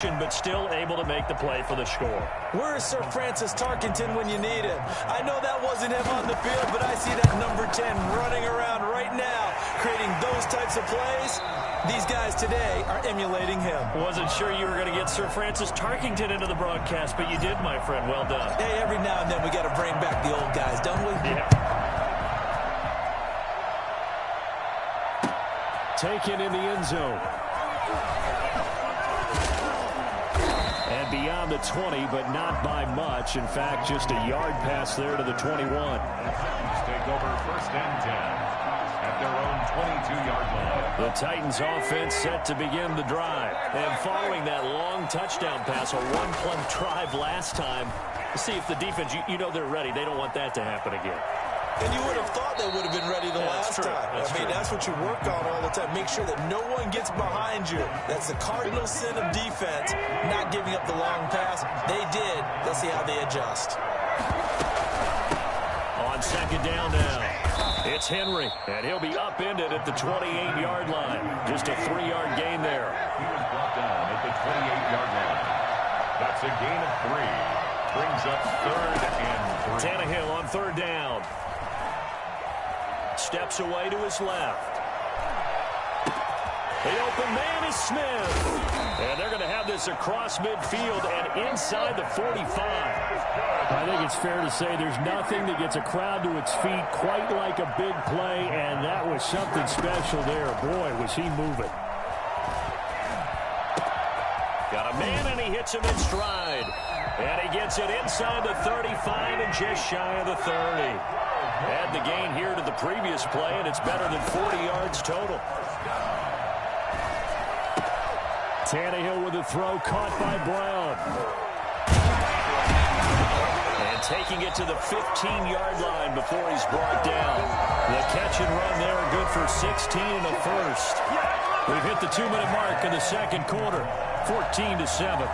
but still able to make the play for the score. Where is Sir Francis Tarkington when you need him? I know that wasn't him on the field, but I see that number 10 running around right now, creating those types of plays. These guys today are emulating him. Wasn't sure you were going to get Sir Francis Tarkington into the broadcast, but you did, my friend. Well done. Hey, every now and then we got to bring back the old guys, don't we? Yeah. Taken in the end zone. And beyond the 20, but not by much. In fact, just a yard pass there to the 21. Titans take over 1st and 10 at their own 22-yard line. The Titans offense set to begin the drive. And following that long touchdown pass, a one-play drive last time, see if the defense, you know they're ready. They don't want that to happen again. And you would have thought they would have been ready the last time. That's what you work on all the time. Make sure that no one gets behind you. That's the cardinal sin of defense, not giving up the long pass. They did. Let's see how they adjust. On 2nd down now, it's Henry, and he'll be upended at the 28-yard line. Just a 3-yard gain there. He was brought down at the 28-yard line. That's a gain of 3. Brings up 3rd and 3. Tannehill on 3rd down. Steps away to his left. The open man is Smith. And they're going to have this across midfield and inside the 45. I think it's fair to say there's nothing that gets a crowd to its feet quite like a big play, and that was something special there. Boy, was he moving. Got a man, and he hits him in stride. And he gets it inside the 35 and just shy of the 30. Add the gain here to the previous play, and it's better than 40 yards total. Tannehill with a throw caught by Brown. And taking it to the 15-yard line before he's brought down. The catch and run there, good for 16 and a first. We've hit the 2-minute mark in the second quarter, 14-7.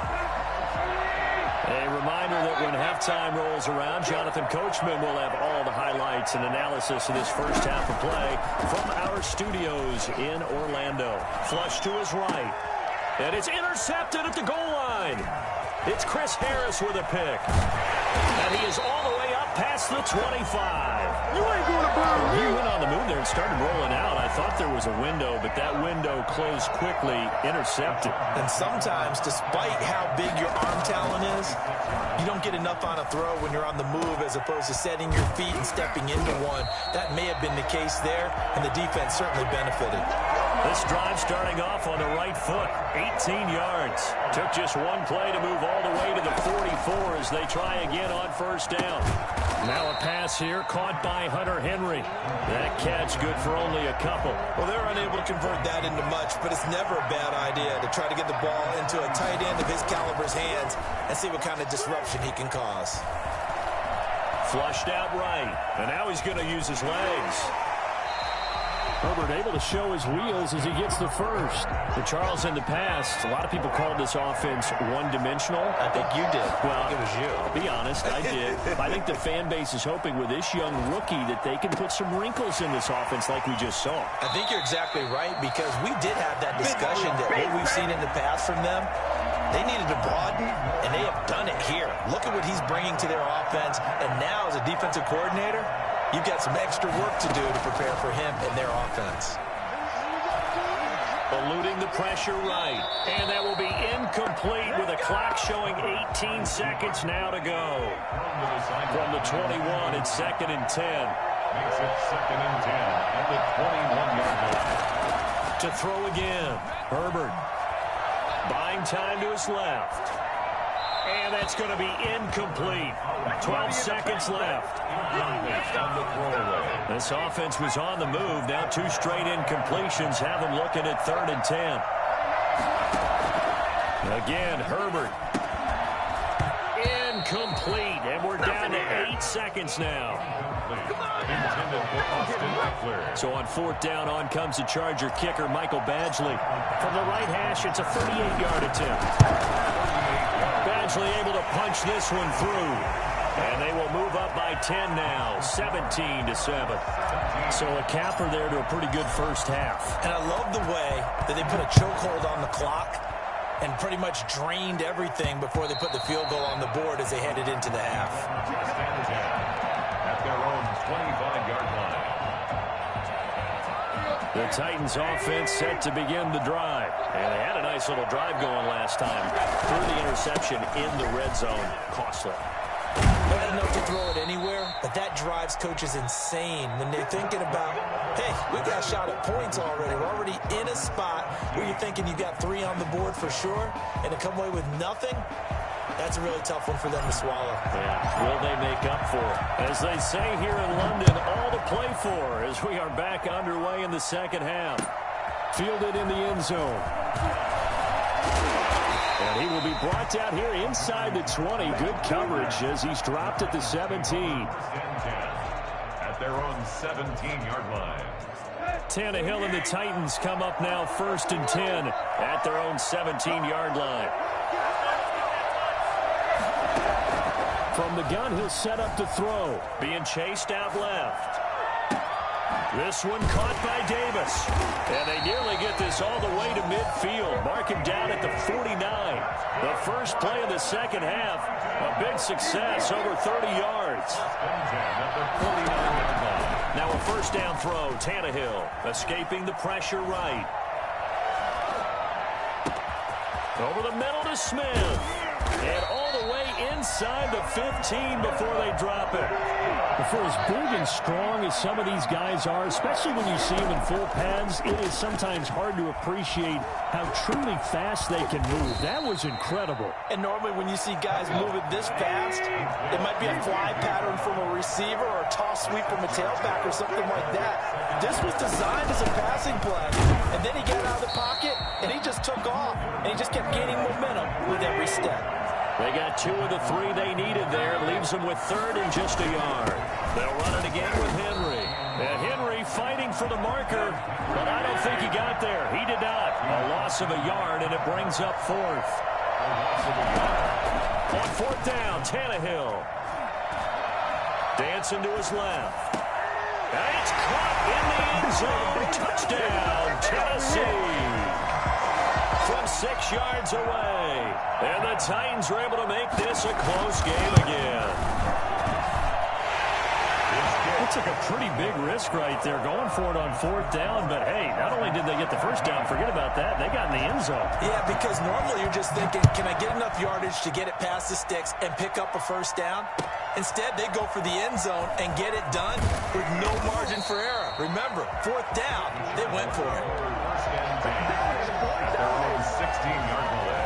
A reminder that when halftime rolls around, Jonathan Coachman will have all the highlights and analysis of this first half of play from our studios in Orlando. Flush to his right. And it's intercepted at the goal line. It's Chris Harris with a pick. And he is all the way up past the 25. You ain't going to burn me. He went on the move there and started rolling out. I thought there was a window, but that window closed quickly, intercepted. And sometimes, despite how big your arm talent is, you don't get enough on a throw when you're on the move as opposed to setting your feet and stepping into one. That may have been the case there, and the defense certainly benefited. This drive starting off on the right foot, 18 yards. Took just one play to move all the way to the 44 as they try again on 1st down. Now a pass here caught by Hunter Henry. That catch good for only a couple. Well, they're unable to convert that into much, but it's never a bad idea to try to get the ball into a tight end of his caliber's hands and see what kind of disruption he can cause. Flushed out right, and now he's going to use his legs. Herbert able to show his wheels as he gets the first. But Charles, in the past, a lot of people called this offense one-dimensional. I think you did. Well, it was you. I'll be honest, I did. I think the fan base is hoping with this young rookie that they can put some wrinkles in this offense like we just saw. I think you're exactly right, because we did have that discussion that what we've seen in the past from them, they needed to broaden, and they have done it here. Look at what he's bringing to their offense, and now as a defensive coordinator, you've got some extra work to do to prepare for him and their offense. Eluding the pressure right. And that will be incomplete with a clock showing 18 seconds now to go. From the 21, it's 2nd and 10. Makes it 2nd and 10 at the 21-yard line. To throw again. Herbert. Buying time to his left. And that's going to be incomplete. 12 seconds left. This offense was on the move. Now 2 straight incompletions have them looking at 3rd and 10. Again, Herbert. Incomplete. And we're down to 8 seconds now. So on 4th down, on comes the Charger kicker, Michael Badgley. From the right hash, it's a 38-yard attempt. Badgley able to punch this one through. And they will move up by 10 now, 17-7. So a capper there to a pretty good first half. And I love the way that they put a chokehold on the clock and pretty much drained everything before they put the field goal on the board as they headed into the half. At their own 25-yard line. The Titans offense set to begin the drive. And they had a nice little drive going last time. Threw the interception in the red zone. Costly. They had enough to throw it anywhere, but that drives coaches insane when they're thinking about, hey, we got a shot at points already. We're already in a spot where you're thinking you got 3 on the board for sure, and to come away with nothing, that's a really tough one for them to swallow. Yeah. Will they make up for it? As they say here in London, all to play for as we are back underway in the second half. Fielded in the end zone. And he will be brought down here inside the 20. Good coverage as he's dropped at the 17. At their own 17-yard line. Tannehill and the Titans come up now 1st and 10 at their own 17-yard line. From the gun, he'll set up to throw. Being chased out left. This one caught by Davis. And they nearly get this all the way to midfield. Mark him down at the 49. The first play of the second half. A big success, over 30 yards. Now a first down throw. Tannehill escaping the pressure right. Over the middle to Smith. And all the way inside the 15 before they drop it. For as big and strong as some of these guys are, especially when you see them in full pads, it is sometimes hard to appreciate how truly fast they can move. That was incredible. And normally when you see guys moving this fast, it might be a fly pattern from a receiver or a toss sweep from a tailback or something like that. This was designed as a passing play. And then he got out of the pocket, and he just took off. And he just kept gaining momentum with every step. They got 2 of the 3 they needed there. Leaves them with 3rd and just a yard. They'll run it again with Henry. And Henry fighting for the marker, but I don't think he got there. He did not. A loss of a yard, and it brings up 4th. On 4th down, Tannehill. Dancing to his left. And it's caught in the end zone. Touchdown, Tennessee. From 6 yards away. And the Titans are able to make this a close game again. It took a pretty big risk right there going for it on 4th down. But, hey, not only did they get the first down, forget about that, they got in the end zone. Yeah, because normally you're just thinking, can I get enough yardage to get it past the sticks and pick up a first down? Instead, they go for the end zone and get it done with no margin for error. Remember, 4th down, they went for it. 16-yard line.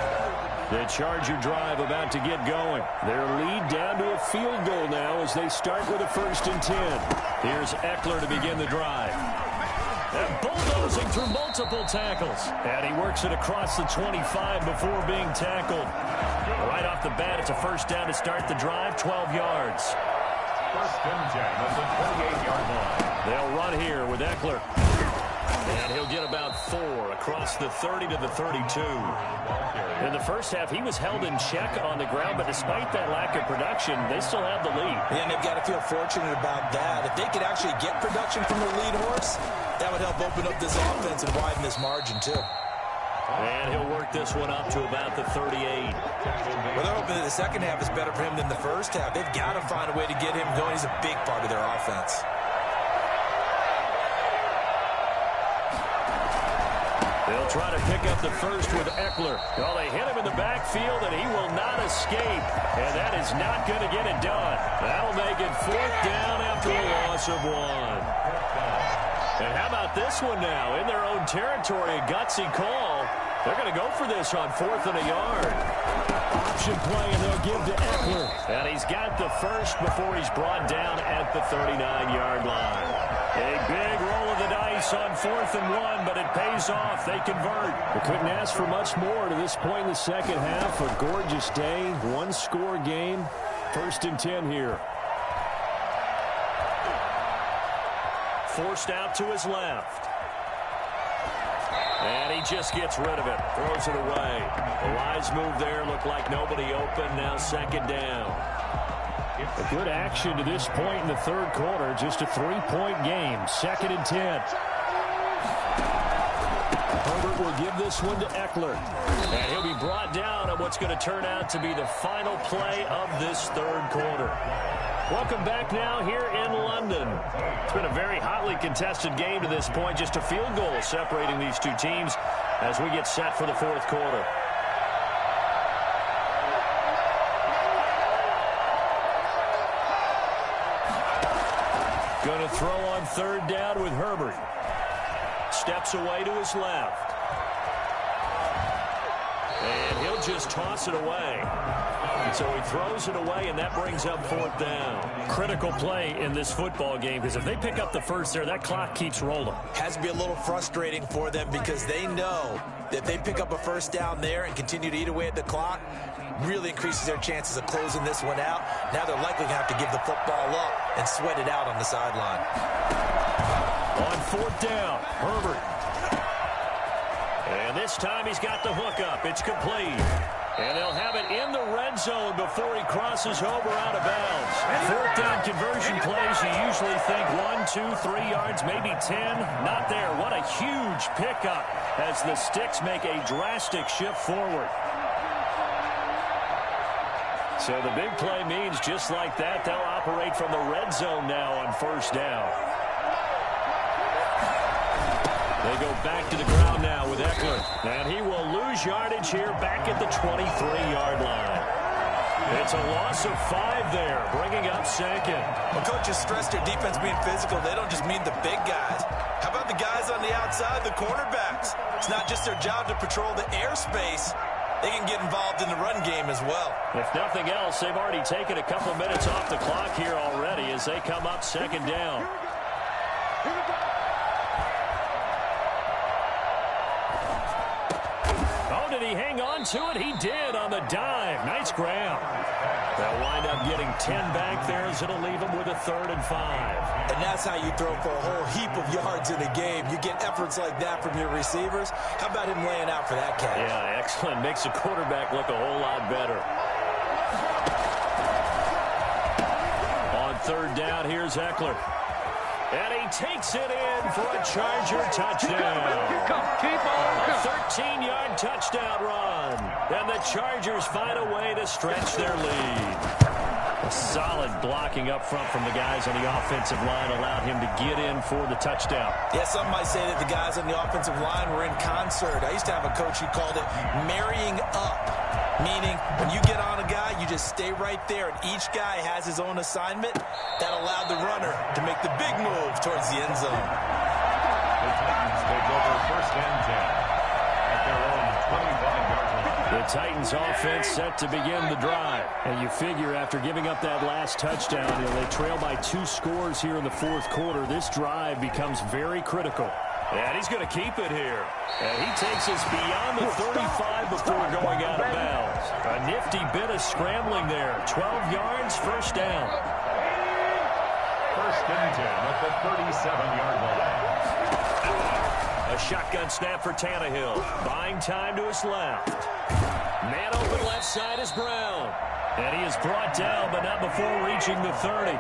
The Charger drive about to get going. Their lead down to a field goal now as they start with a 1st and 10. Here's Eckler to begin the drive. And bulldozing through multiple tackles. And he works it across the 25 before being tackled. Right off the bat, it's a first down to start the drive, 12 yards. 1st and 10 at the 28-yard line. They'll run here with Eckler. And he'll get about 4 across the 30 to the 32. In the first half, he was held in check on the ground, but despite that lack of production, they still have the lead. Yeah, and they've got to feel fortunate about that. If they could actually get production from their lead horse, that would help open up this offense and widen this margin, too. And he'll work this one up to about the 38. Well, they're hoping that the second half is better for him than the first half. They've got to find a way to get him going. He's a big part of their offense. They'll try to pick up the first with Eckler. Well, they hit him in the backfield, and he will not escape. And that is not going to get it done. That'll make it 4th down after a loss of 1. And how about this one now? In their own territory, a gutsy call. They're going to go for this on 4th and a yard. Option play, and they'll give to Eckler. And he's got the first before he's brought down at the 39-yard line. A big roll of the dice on 4th and 1, but it pays off. They convert. They couldn't ask for much more to this point in the second half. A gorgeous day, 1-score game. 1st and 10 here. Forced out to his left. And he just gets rid of it. Throws it away. The wise move there. Looked like nobody open. Now 2nd down. A good action to this point in the 3rd quarter. Just a 3-point game. 2nd and 10. Herbert will give this one to Eckler. And he'll be brought down on what's going to turn out to be the final play of this third quarter. Welcome back now here in London. It's been a very hotly contested game to this point. Just a field goal separating these two teams as we get set for the fourth quarter. Going to throw on third down with Herbert. Steps away to his left. And he'll just toss it away. So he throws it away, and that brings up fourth down. Critical play in this football game, because if they pick up the first there, that clock keeps rolling. Has to be a little frustrating for them because they know that if they pick up a first down there and continue to eat away at the clock, really increases their chances of closing this one out. Now they're likely going to have to give the football up and sweat it out on the sideline. On fourth down, Herbert. And this time he's got the hook up. It's complete. And they'll have it in the red zone before he crosses over out of bounds. Fourth down conversion plays, you usually think 1, 2, 3 yards, maybe 10. Not there. What a huge pickup as the Sticks make a drastic shift forward. So the big play means just like that, they'll operate from the red zone now on first down. They go back to the ground now with Eckler. And he will lose yardage here back at the 23-yard line. It's a loss of 5 there, bringing up second. When coaches stress their defense being physical, they don't just mean the big guys. How about the guys on the outside, the cornerbacks? It's not just their job to patrol the airspace. They can get involved in the run game as well. If nothing else, they've already taken a couple minutes off the clock here already as they come up second down. Did he hang on to it? He did on the dive. Nice grab. They'll wind up getting 10 back there as it'll leave them with a 3rd and 5. And that's how you throw for a whole heap of yards in the game. You get efforts like that from your receivers. How about him laying out for that catch? Yeah, excellent. Makes the quarterback look a whole lot better. On third down, here's Eckler. And he takes it in for a Charger touchdown. Keep on. A 13-yard touchdown run. And the Chargers find a way to stretch their lead. A solid blocking up front from the guys on the offensive line allowed him to get in for the touchdown. Yeah, some might say that the guys on the offensive line were in concert. I used to have a coach who called it marrying up, meaning when you get on a guy, you just stay right there, and each guy has his own assignment. That allowed the runner to make the big move towards the end zone. The Titans take over first and 10 at their own 25-yard line. The Titans offense set to begin the drive. And you figure after giving up that last touchdown, they trail by 2 scores here in the fourth quarter. This drive becomes very critical. And he's going to keep it here. And he takes us beyond the 35 before going out of bounds. A nifty bit of scrambling there. 12 yards, first down. First and 10 at the 37-yard line. A shotgun snap for Tannehill. Buying time to his left. Man open left side is Brown. And he is brought down, but not before reaching the 30.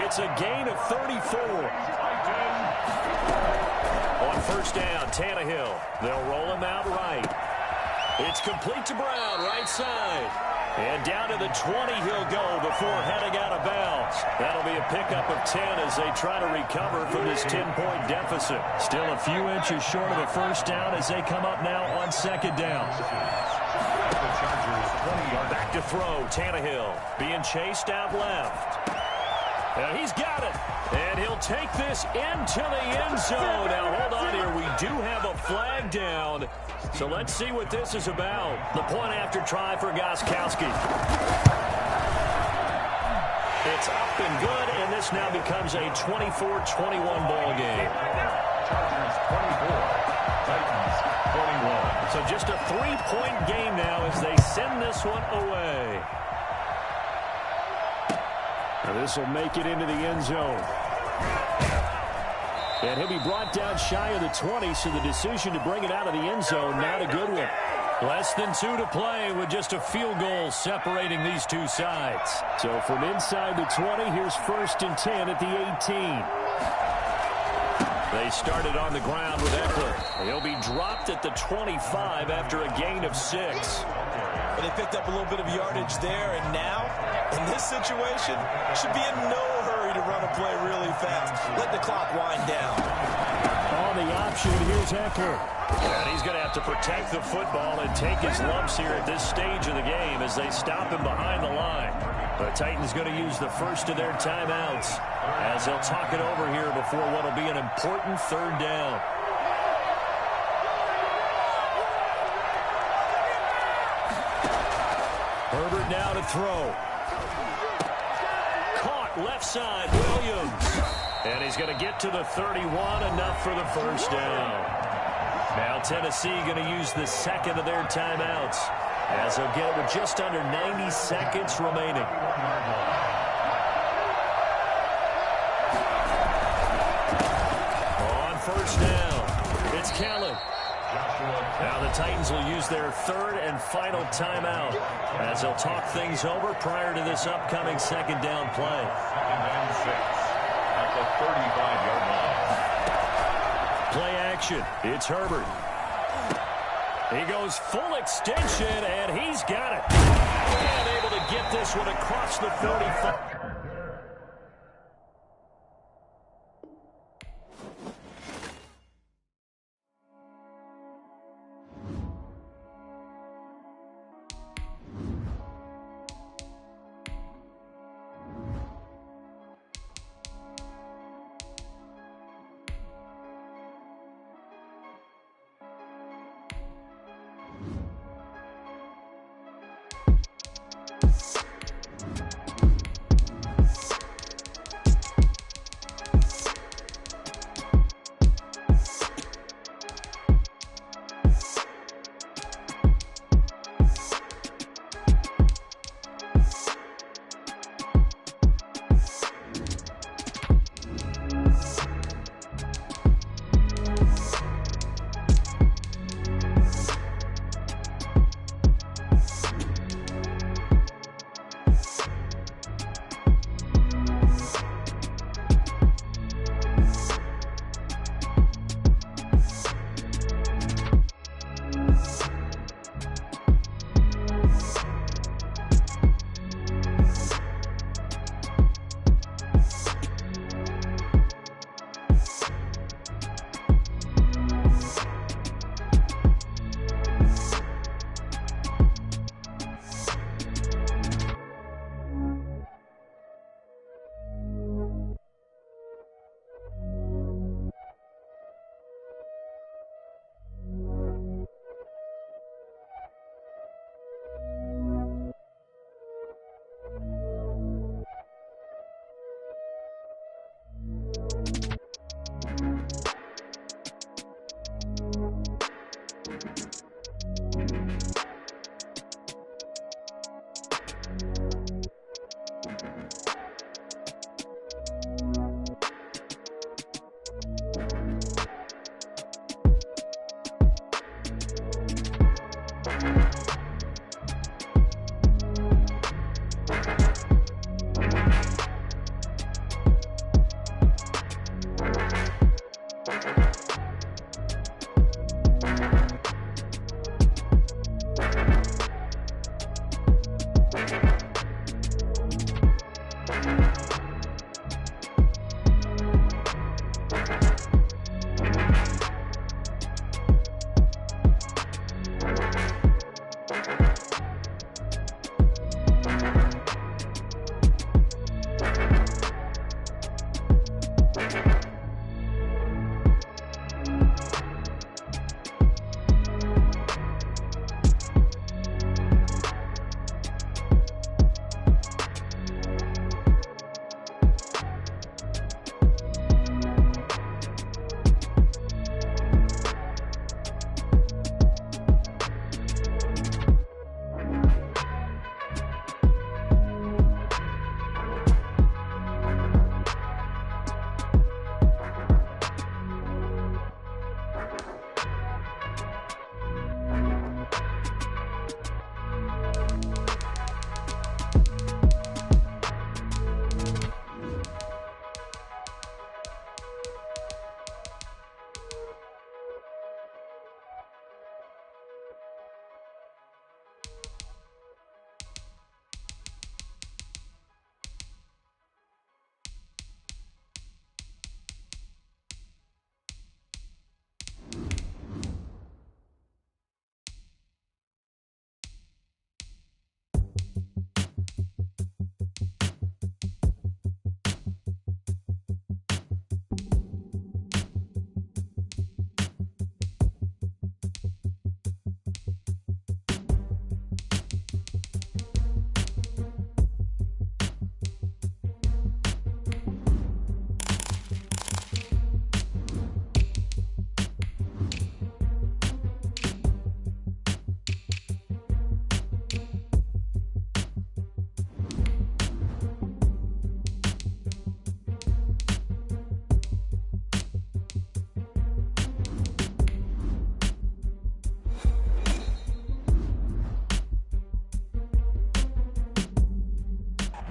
It's a gain of 34. On first down, Tannehill. They'll roll him out right. It's complete to Brown, right side. And down to the 20 he'll go before heading out of bounds. That'll be a pickup of 10 as they try to recover from this 10-point deficit. Still a few inches short of the first down as they come up now on second down. The Chargers 20-yard. Back to throw, Tannehill being chased out left. And he's got it. And he'll take this into the end zone. Now, hold on here. We do have a flag down. So let's see what this is about. The point after try for Gostkowski. It's up and good, and this now becomes a 24-21 ball game. Chargers 24, Titans 21. So just a 3-point game now as they send this one away. Now this will make it into the end zone. And he'll be brought down shy of the 20, so the decision to bring it out of the end zone, not a good one. Less than 2 to play with just a field goal separating these two sides. So from inside the 20, here's first and 10 at the 18. They started on the ground with Eckler. He'll be dropped at the 25 after a gain of 6. But they picked up a little bit of yardage there, and now, in this situation, should be in no hurry to run a play really fast. Let the clock wind down. On the option, here's Eckler. And he's going to have to protect the football and take his lumps here at this stage of the game as they stop him behind the line. The Titans going to use the first of their timeouts as they'll talk it over here before what will be an important 3rd down. Herbert now to throw. Caught left side, Williams. And he's going to get to the 31, enough for the 1st down. Now Tennessee going to use the 2nd of their timeouts as they'll get it with just under 90 seconds remaining. On 1st down, it's Kellen. Now the Titans will use their 3rd and final timeout as they'll talk things over prior to this upcoming 2nd down play. 2nd and 6 at the 35-yard line. Play action. It's Herbert. He goes full extension, and he's got it. And able to get this one across the 45.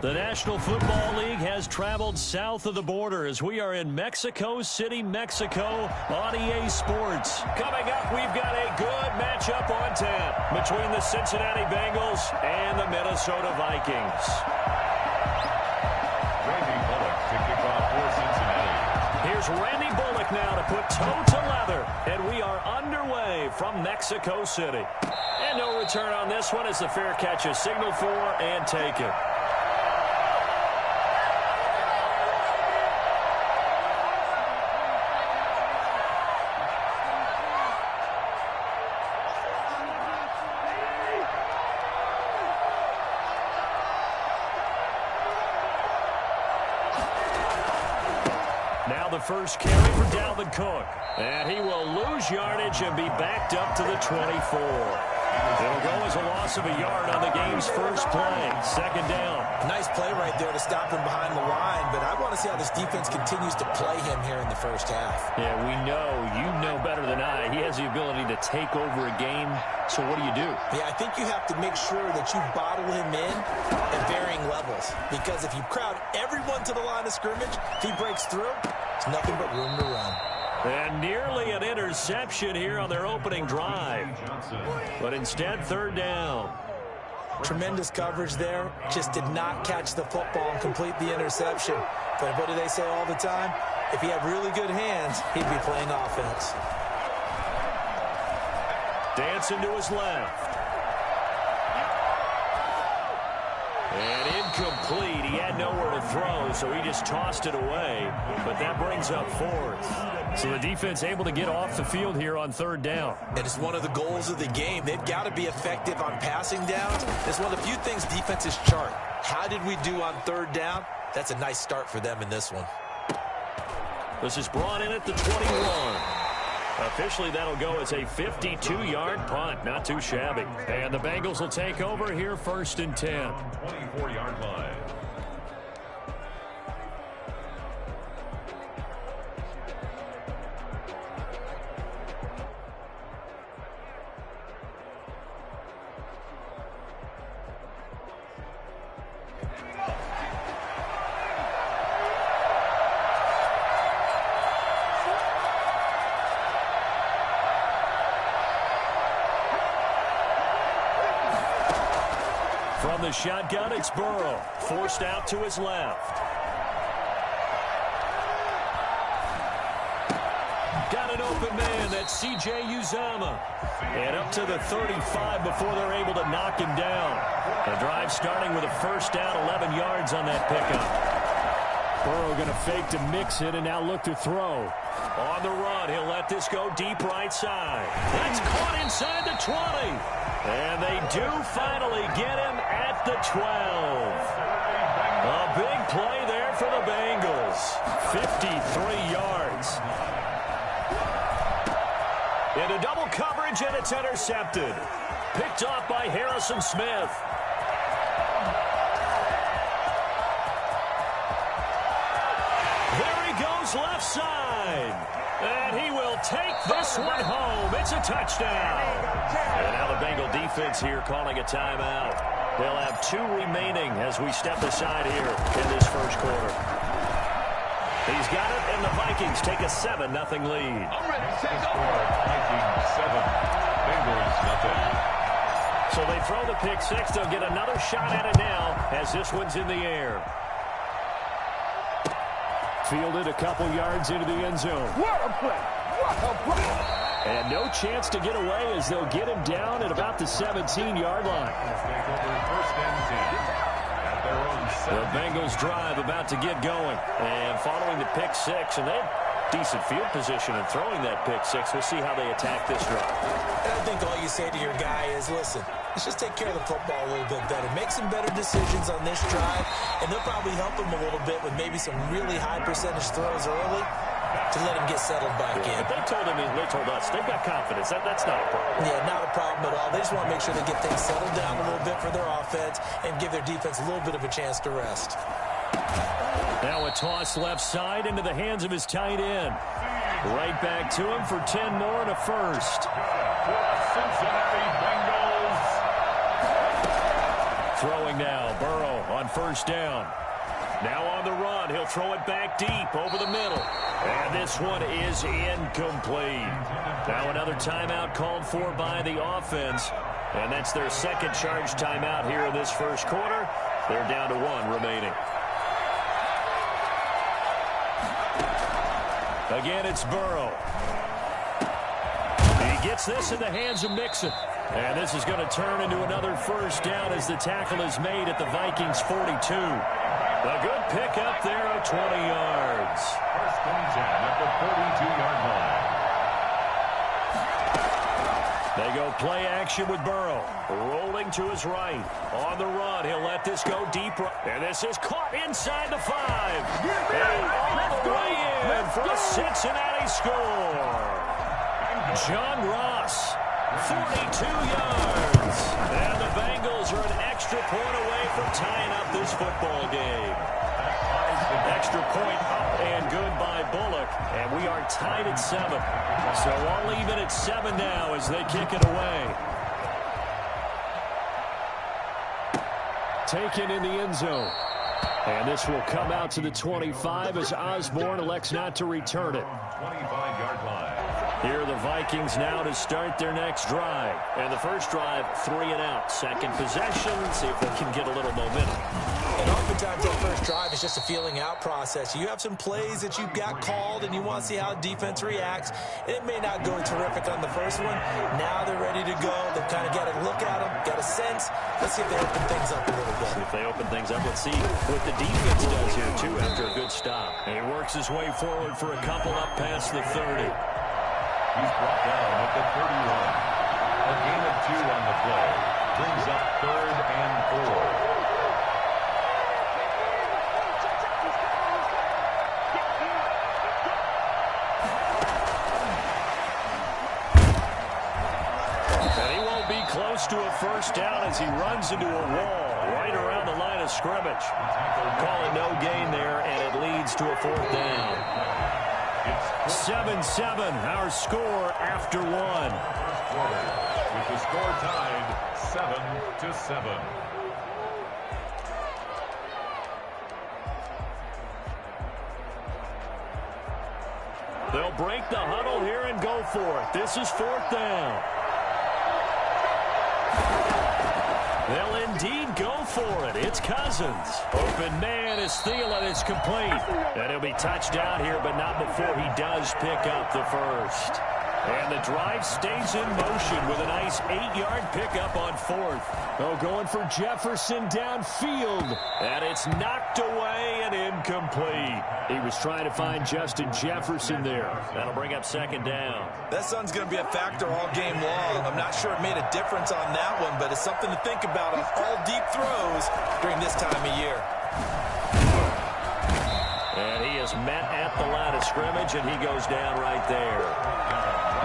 The National Football League has traveled south of the border as we are in Mexico City, Mexico on EA Sports. Coming up, we've got a good matchup on tap between the Cincinnati Bengals and the Minnesota Vikings. Randy Bullock to kick off for Cincinnati. Here's Randy Bullock now to put toe to leather, and we are underway from Mexico City. And no return on this one as the fair catch is signaled for and taken. The first carry for Dalvin Cook. And he will lose yardage and be backed up to the 24. It'll go as a loss of a yard on the game's first play. Second down. Nice play right there to stop him behind the line, but I want to see how this defense continues to play him here in the first half. Yeah, we know. You know better than I. He has the ability to take over a game. So what do? Yeah, I think you have to make sure that you bottle him in at varying levels. Because if you crowd everyone to the line of scrimmage, if he breaks through, it's nothing but room to run. And nearly an interception here on their opening drive. But instead, third down. Tremendous coverage there. Just did not catch the football and complete the interception. But what do they say all the time? If he had really good hands, he'd be playing offense. Dancing to his left. And incomplete. He had nowhere to throw, so he just tossed it away. But that brings up fourth. So the defense able to get off the field here on third down. And it's one of the goals of the game. They've got to be effective on passing downs. It's one of the few things defenses chart. How did we do on third down? That's a nice start for them in this one. This is brought in at the 21. Officially, that'll go as a 52-yard punt. Not too shabby. And the Bengals will take over here first and 10. 24-yard line. From the shotgun, it's Burrow. Forced out to his left. Got an open man. That's C.J. Uzomah. And up to the 35 before they're able to knock him down. The drive starting with a first down, 11 yards on that pickup. Burrow going to fake to mix it and now look to throw. On the run, he'll let this go deep right side. That's caught inside the 20. And they do finally get him at the 12. A big play there for the Bengals. 53 yards. Into double coverage, and it's intercepted. Picked off by Harrison Smith. There he goes left side. And he will take this one home. It's a touchdown. And now the Bengal defense here calling a timeout. They'll have 2 remaining as we step aside here in this first quarter. He's got it, and the Vikings take a 7-0 lead. I'm ready to take over. Vikings 7, Bengals nothing. So they throw the pick six. They'll get another shot at it now as this one's in the air. Fielded a couple yards into the end zone. What a play! What a play! And no chance to get away as they'll get him down at about the 17-yard line. Take over first and 10. At their own The Bengals drive about to get going. And following the pick six, and they have decent field position in throwing that pick six. We'll see how they attack this drive. And I think all you say to your guy is, listen, let's just take care of the football a little bit better. Make some better decisions on this drive, and they'll probably help him a little bit with maybe some really high percentage throws early to let him get settled back in. But they told us, they've got confidence. That's not a problem. Yeah, not a problem at all. They just want to make sure they get things settled down a little bit for their offense and give their defense a little bit of a chance to rest. Now a toss left side into the hands of his tight end. Right back to him for 10 more and a first. For the Cincinnati Bengals, Throwing now, Burrow on first down. Now on the run, he'll throw it back deep over the middle. And this one is incomplete. Now another timeout called for by the offense. And that's their second charge timeout here in this first quarter. They're down to 1 remaining. Again, it's Burrow. He gets this in the hands of Mixon. And this is going to turn into another first down as the tackle is made at the Vikings 42. A good pickup there of 20 yards. First and 10 at the 42-yard line. They go play action with Burrow. Rolling to his right. On the run, he'll let this go deep. And this is caught inside the 5. And all the way in for a Cincinnati score. John Ross, 42 yards. And the Bengals are an extra point away from tying up this football game. Extra point up and good by Bullock. And we are tied at 7. So all even at 7 now as they kick it away. Taken in the end zone. And this will come out to the 25 as Osborne elects not to return it. 25-yard line. Here are the Vikings now to start their next drive. And the first drive, 3 and out. Second possession, see if they can get a little momentum. And oftentimes that first drive is just a feeling out process. You have some plays that you've got called and you want to see how defense reacts. It may not go terrific on the first one. Now they're ready to go. They've kind of got a look at them, got a sense. Let's see if they open things up a little bit. See if they open things up. Let's see what the defense does here, too, after a good stop. And he works his way forward for a couple up past the 30. He's brought down at the 31. A gain of 2 on the play. Brings up 3rd and 4. And he won't be close to a first down as he runs into a wall right around the line of scrimmage. Calling no gain there, and it leads to a 4th down. 7-7, our score after 1. With the score tied 7-7. They'll break the huddle here and go for it. This is 4th down. They'll indeed go for it. It's Cousins. Open man is Thielen. It's complete. And he'll be touched down here, but not before he does pick up the first. And the drive stays in motion with a nice 8-yard pickup on 4th. Oh, going for Jefferson downfield. And it's knocked away and incomplete. He was trying to find Justin Jefferson there. That'll bring up 2nd down. That sun's going to be a factor all game long. I'm not sure it made a difference on that one, but it's something to think about on all deep throws during this time of year. And he is met at the line of scrimmage, and he goes down right there.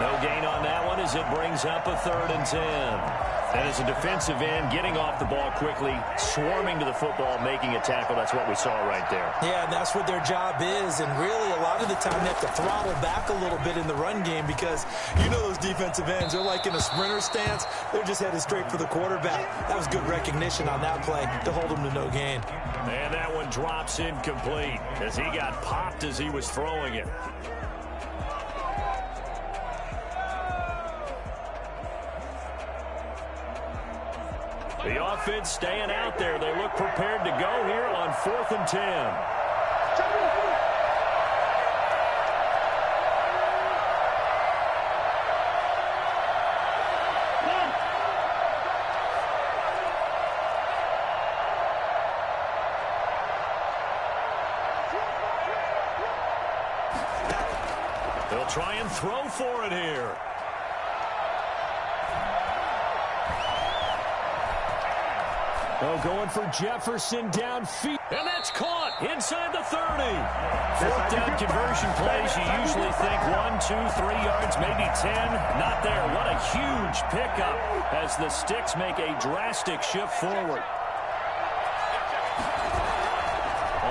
No gain on that one as it brings up a 3rd and 10. And as a defensive end, getting off the ball quickly, swarming to the football, making a tackle, that's what we saw right there. Yeah, and that's what their job is. And really, a lot of the time, they have to throttle back a little bit in the run game because you know those defensive ends, they're like in a sprinter stance. They're just headed straight for the quarterback. That was good recognition on that play to hold them to no gain. And that one drops incomplete as he got popped as he was throwing it. The offense staying out there. They look prepared to go here on 4th and 10. They'll try and throw for it here. Oh, going for Jefferson downfield. And that's caught inside the 30. 4th down conversion plays, you usually think 1, 2, 3 yards, maybe 10. Not there. What a huge pickup as the Sticks make a drastic shift forward.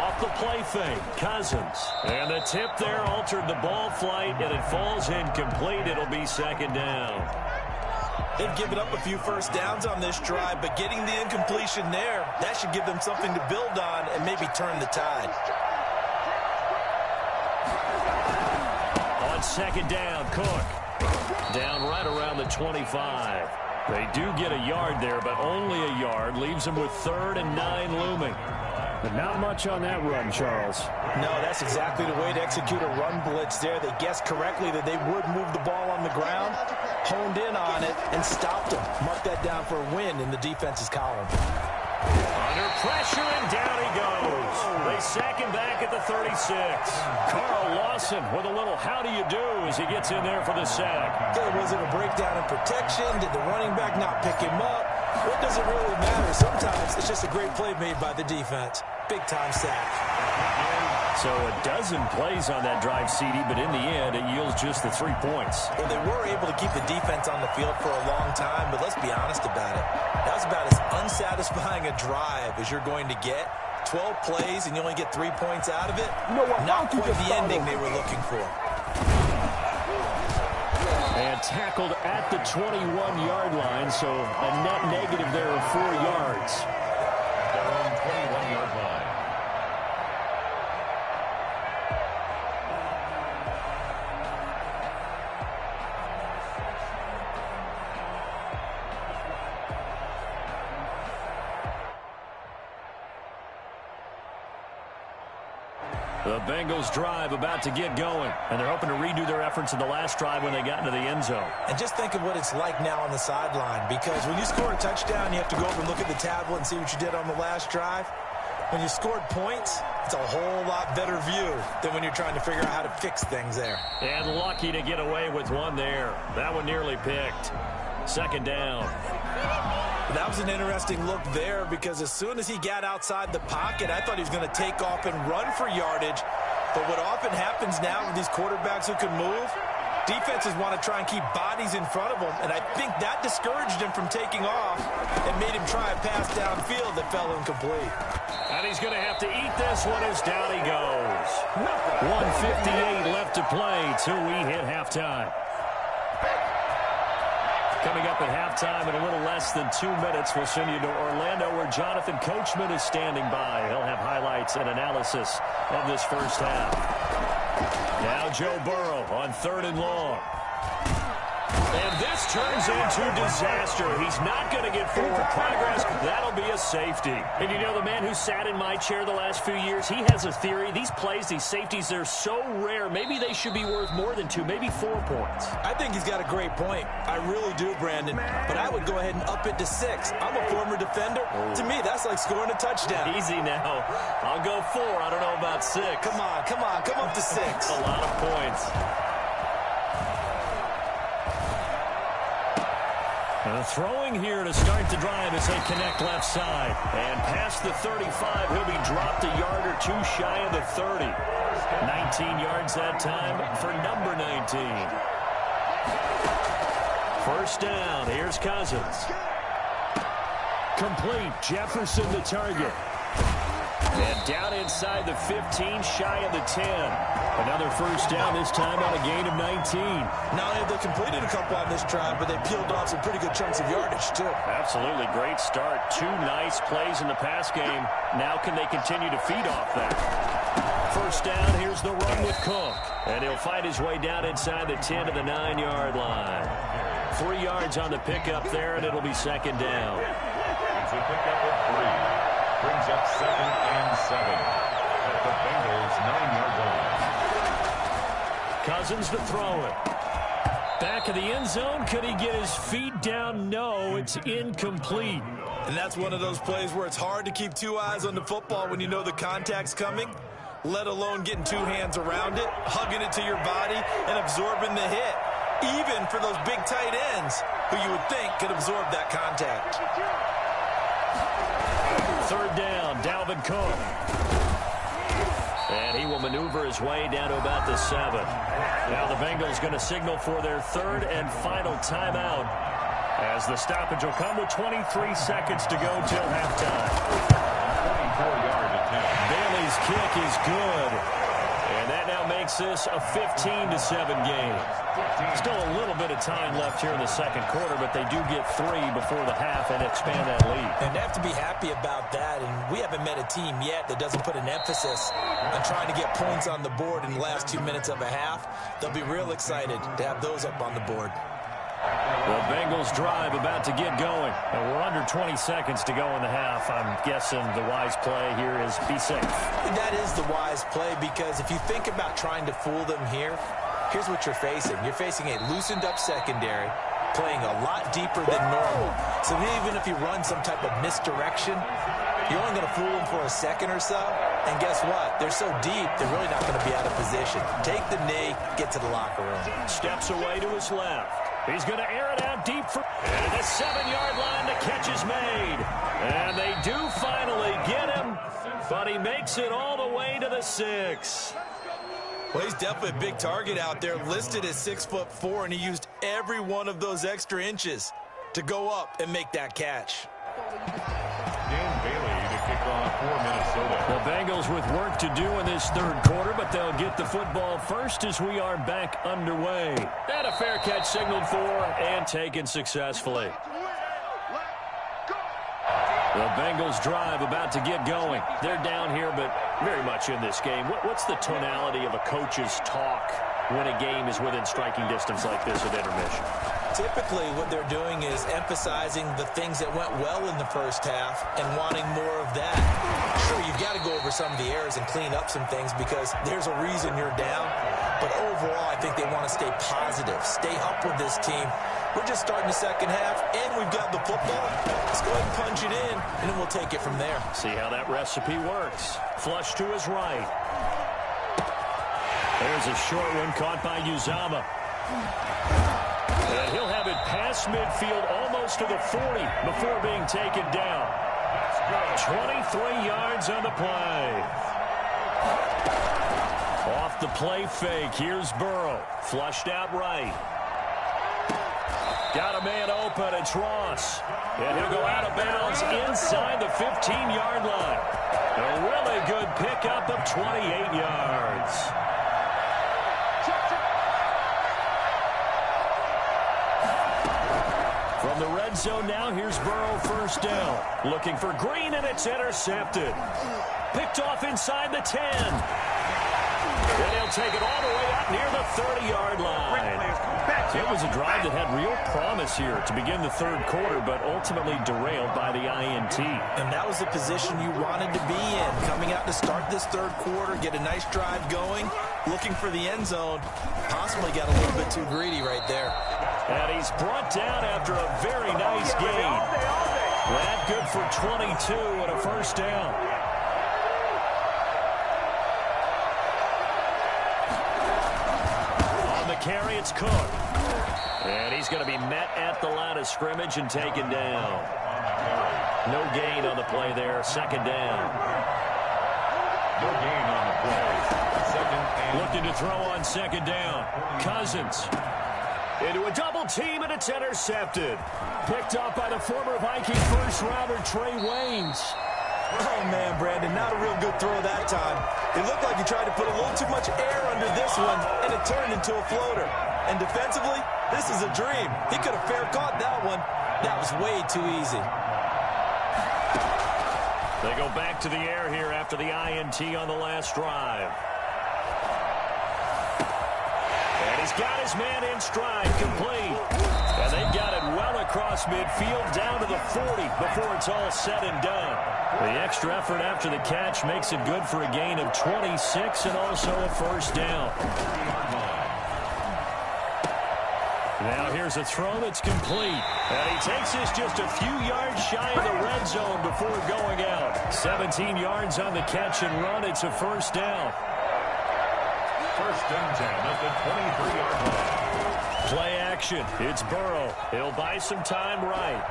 Off the play fake, Cousins. And the tip there altered the ball flight, and it falls incomplete. It'll be 2nd down. They've given up a few first downs on this drive, but getting the incompletion there, that should give them something to build on and maybe turn the tide. On second down, Cook. Down right around the 25. They do get a yard there, but only a yard. Leaves them with 3rd and 9 looming. But not much on that run, Charles. No, that's exactly the way to execute a run blitz there. They guessed correctly that they would move the ball on the ground, honed in on it, and stopped them. Mark that down for a win in the defense's column. Under pressure, and down he goes. They sack him back at the 36. Carl Lawson with a little how do you do as he gets in there for the sack. Was it a breakdown in protection? Did the running back not pick him up? What does it really matter? Sometimes it's just a great play made by the defense. Big-time sack. So a dozen plays on that drive, CD, but in the end, it yields just the 3 points. Well, they were able to keep the defense on the field for a long time, but let's be honest about it. That was about as unsatisfying a drive as you're going to get. 12 plays, and you only get 3 points out of it. You know what? Not quite the ending they were looking for. And tackled at the 21-yard line, so a net negative there of 4 yards. Their own 21-yard line. The Bengals drive about to get going, and they're hoping to redo their efforts in the last drive when they got into the end zone. And just think of what it's like now on the sideline, because when you score a touchdown, you have to go over and look at the tablet and see what you did on the last drive. When you scored points, it's a whole lot better view than when you're trying to figure out how to fix things there. And lucky to get away with one there. That one nearly picked. Second down. That was an interesting look there, because as soon as he got outside the pocket, I thought he was going to take off and run for yardage. But what often happens now with these quarterbacks who can move, defenses want to try and keep bodies in front of them, and I think that discouraged him from taking off and made him try a pass downfield that fell incomplete. And he's going to have to eat this one as down he goes. 1:58 left to play till we hit halftime. Coming up at halftime in a little less than 2 minutes, we'll send you to Orlando where Jonathan Coachman is standing by. He'll have highlights and analysis of this first half. Now Joe Burrow on 3rd and long. And this turns into disaster. He's not going to get forward progress. That'll be a safety. And you know, the man who sat in my chair the last few years, he has a theory. These plays, these safeties, they're so rare. Maybe they should be worth more than 2, maybe 4 points. I think he's got a great point. I really do, Brandon. But I would go ahead and up it to 6. I'm a former defender. To me, that's like scoring a touchdown. Easy now. I'll go 4. I don't know about 6. Come on. Come up to 6. A lot of points. Throwing here to start the drive as they connect left side. And past the 35, he'll be dropped a yard or 2 shy of the 30. 19 yards that time for number 19. First down, here's Cousins. Complete, Jefferson the target. And down inside the 15, shy of the 10. Another first down, this time on a gain of 19. Not only have they completed a couple on this drive, but they peeled off some pretty good chunks of yardage, too. Absolutely, great start. 2 nice plays in the pass game. Now can they continue to feed off that? First down, here's the run with Cook. And he'll fight his way down inside the 10 to the 9-yard line. 3 yards on the pickup there, and it'll be second down. It's a pickup of 3. Brings up 2nd and 7 at the Bengals' 9-yard line. Cousins to throw it. Back of the end zone. Could he get his feet down? No, it's incomplete. And that's one of those plays where it's hard to keep 2 eyes on the football when you know the contact's coming, let alone getting 2 hands around it, hugging it to your body, and absorbing the hit, even for those big tight ends who you would think could absorb that contact. Third down, Dalvin Cook. And he will maneuver his way down to about the 7. Now the Bengals going to signal for their 3rd and final timeout as the stoppage will come with 23 seconds to go till halftime. 24-yard attempt. Bailey's kick is good. And that now makes this a 15-7 game. Still a little bit of time left here in the second quarter, but they do get 3 before the half and expand that lead. And they have to be happy about that, and we haven't met a team yet that doesn't put an emphasis on trying to get points on the board in the last 2 minutes of a half. They'll be real excited to have those up on the board. The Bengals drive about to get going. And we're under 20 seconds to go in the half. I'm guessing the wise play here is be safe. That is the wise play, because if you think about trying to fool them here, here's what you're facing. You're facing a loosened up secondary, playing a lot deeper than normal. So even if you run some type of misdirection, you're only going to fool them for a second or so. And guess what? They're so deep, they're really not going to be out of position. Take the knee, get to the locker room. Steps away to his left. He's going to air it out deep for... And at the 7-yard line, the catch is made. And they do finally get him, but he makes it all the way to the 6. Well, he's definitely a big target out there, listed as 6'4", and he used every one of those extra inches to go up and make that catch. Dan Bailey to kick off for Minnesota. The Bengals with work to do in this third quarter, but they'll get the football first as we are back underway. And a fair catch signaled for and taken successfully. The Bengals drive about to get going. They're down here, but very much in this game. What's the tonality of a coach's talk when a game is within striking distance like this at intermission? Typically, what they're doing is emphasizing the things that went well in the first half and wanting more of that. Sure, you've got to go over some of the errors and clean up some things because there's a reason you're down. But overall, I think they want to stay positive, stay up with this team. We're just starting the second half, and we've got the football. Let's go ahead and punch it in, and then we'll take it from there. See how that recipe works. Flush to his right. There's a short one caught by Uzama. And he'll have it past midfield almost to the 40 before being taken down. 23 yards on the play. Off the play fake, here's Burrow. Flushed out right. Got a man open, it's Ross. And he'll go out of bounds inside the 15-yard line. A really good pickup of 28 yards. From the red zone now, here's Burrow first down. Looking for Green, and it's intercepted. Picked off inside the 10. And he'll take it all the way out near the 30-yard line. It was a drive that had real promise here to begin the third quarter, but ultimately derailed by the INT. And that was the position you wanted to be in. Coming out to start this third quarter, get a nice drive going, looking for the end zone. Possibly got a little bit too greedy right there. And he's brought down after a very nice gain. That good for 22 and a first down. On the carry, it's Cook. And he's going to be met at the line of scrimmage and taken down. No gain on the play there. Second down. No gain on the play. Second and... Looking to throw on second down. Cousins. Into a double team, and it's intercepted. Picked up by the former Viking first-rounder Trey Waynes. Oh, man, Brandon, not a real good throw that time. It looked like he tried to put a little too much air under this one, and it turned into a floater. And defensively, this is a dream. He could have fair caught that one. That was way too easy. They go back to the air here after the INT on the last drive. And he's got his man in stride, complete. And they've got it well across midfield, down to the 40 before it's all said and done. The extra effort after the catch makes it good for a gain of 26 and also a first down. Now here's a throw that's complete. And he takes this just a few yards shy of the red zone before going out. 17 yards on the catch and run. It's a first down. First and 10 at the 23-yard line. Play action. It's Burrow. He'll buy some time right.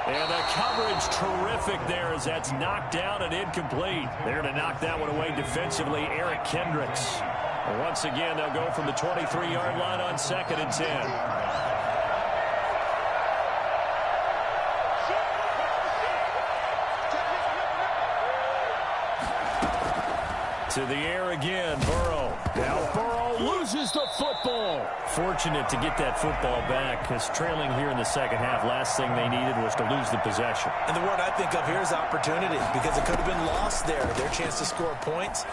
And the coverage terrific there as that's knocked down and incomplete. There to knock that one away defensively, Eric Kendricks. And once again, they'll go from the 23-yard line on second and 10. To the air again, Burrow. Now Burrow loses the football. Fortunate to get that football back, because trailing here in the second half, last thing they needed was to lose the possession. And the word I think of here is opportunity, because it could have been lost there, their chance to score points.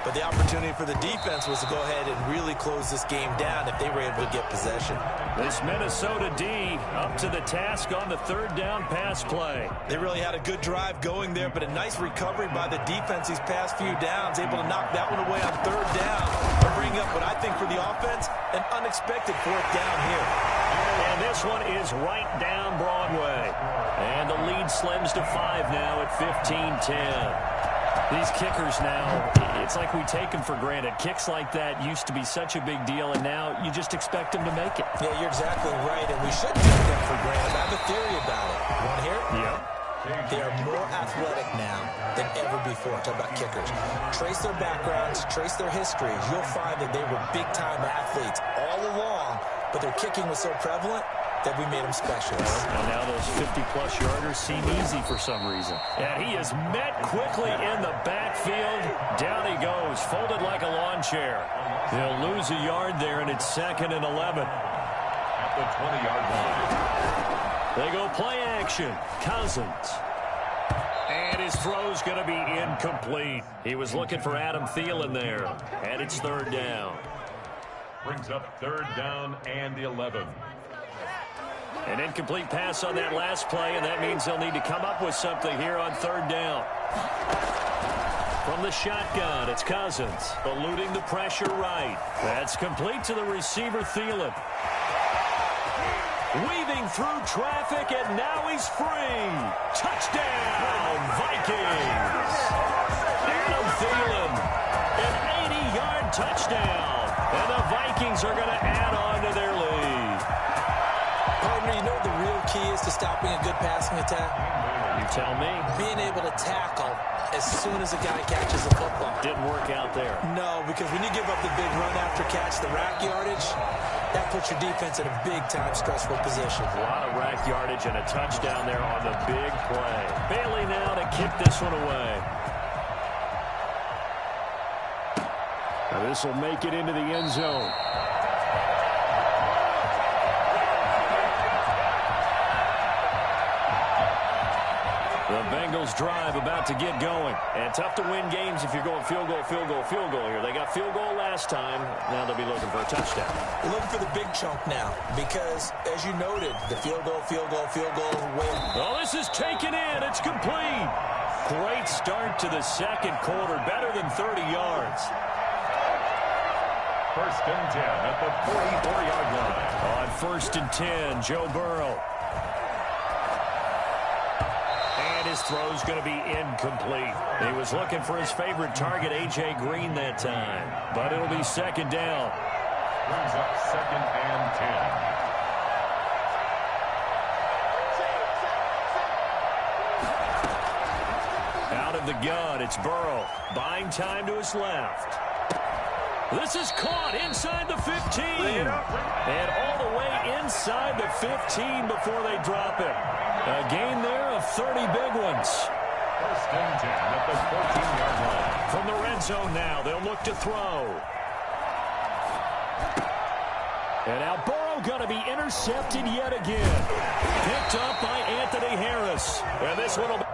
But the opportunity for the defense was to go ahead and really close this game down if they were able to get possession. This Minnesota D up to the task on the third down pass play. They really had a good drive going there, but a nice recovery by the defense these past few downs, able to knock that one away on third down and bring up what I think for the offense, an unexpected fourth down here. And this one is right down Broadway. And the lead slims to 5 now at 15-10. These kickers now, it's like we take them for granted. Kicks like that used to be such a big deal, and now you just expect them to make it. Yeah, you're exactly right, and we should take them for granted. I have a theory about it. You want to hear it? Yeah. They are more athletic now than ever before. Talk about kickers. Trace their backgrounds, trace their histories. You'll find that they were big-time athletes all along, but their kicking was so prevalent that we made them specialists. And now those 50-plus yarders seem easy for some reason. And he is met quickly in the backfield. Down he goes, folded like a lawn chair. They'll lose a yard there, and it's 2nd and 11. At the 20-yard line. They go play action. Cousins. And his throw's going to be incomplete. He was looking for Adam Thielen there. And it's 3rd down. Brings up 3rd down and 11. An incomplete pass on that last play, and that means they'll need to come up with something here on 3rd down. From the shotgun, it's Cousins, eluding the pressure right. That's complete to the receiver, Thielen. Weaving through traffic, and now he's free. Touchdown, Vikings! Adam Thielen, an 80-yard touchdown. And the Vikings are going to add on to their lead. Partner, you know what the real key is to stopping a good passing attack? You tell me. Being able to tackle as soon as a guy catches the football. Didn't work out there. No, because when you give up the big run after catch, the rack yardage, that puts your defense in a big-time stressful position. A lot of rack yardage and a touchdown there on the big play. Bailey now to kick this one away. Now this will make it into the end zone. The Bengals drive about to get going. And tough to win games if you're going field goal, field goal, field goal here. They got field goal last time. Now they'll be looking for a touchdown. We're looking for the big chunk now because, as you noted, the field goal win. Oh, this is taken in. It's complete. Great start to the second quarter. Better than 30 yards. 1st and 10 at the 44-yard line. On 1st and 10, Joe Burrow. His throw's going to be incomplete. He was looking for his favorite target, A.J. Green, that time. But it'll be 2nd down. Brings up 2nd and 10. Out of the gun, it's Burrow. Buying time to his left. This is caught inside the 15. And all the way inside the 15 before they drop it. A gain there of 30 big ones. 1st and 10 at the 14-yard line. From the red zone now, they'll look to throw. And now Burrow going to be intercepted yet again. Picked up by Anthony Harris. And this one will be...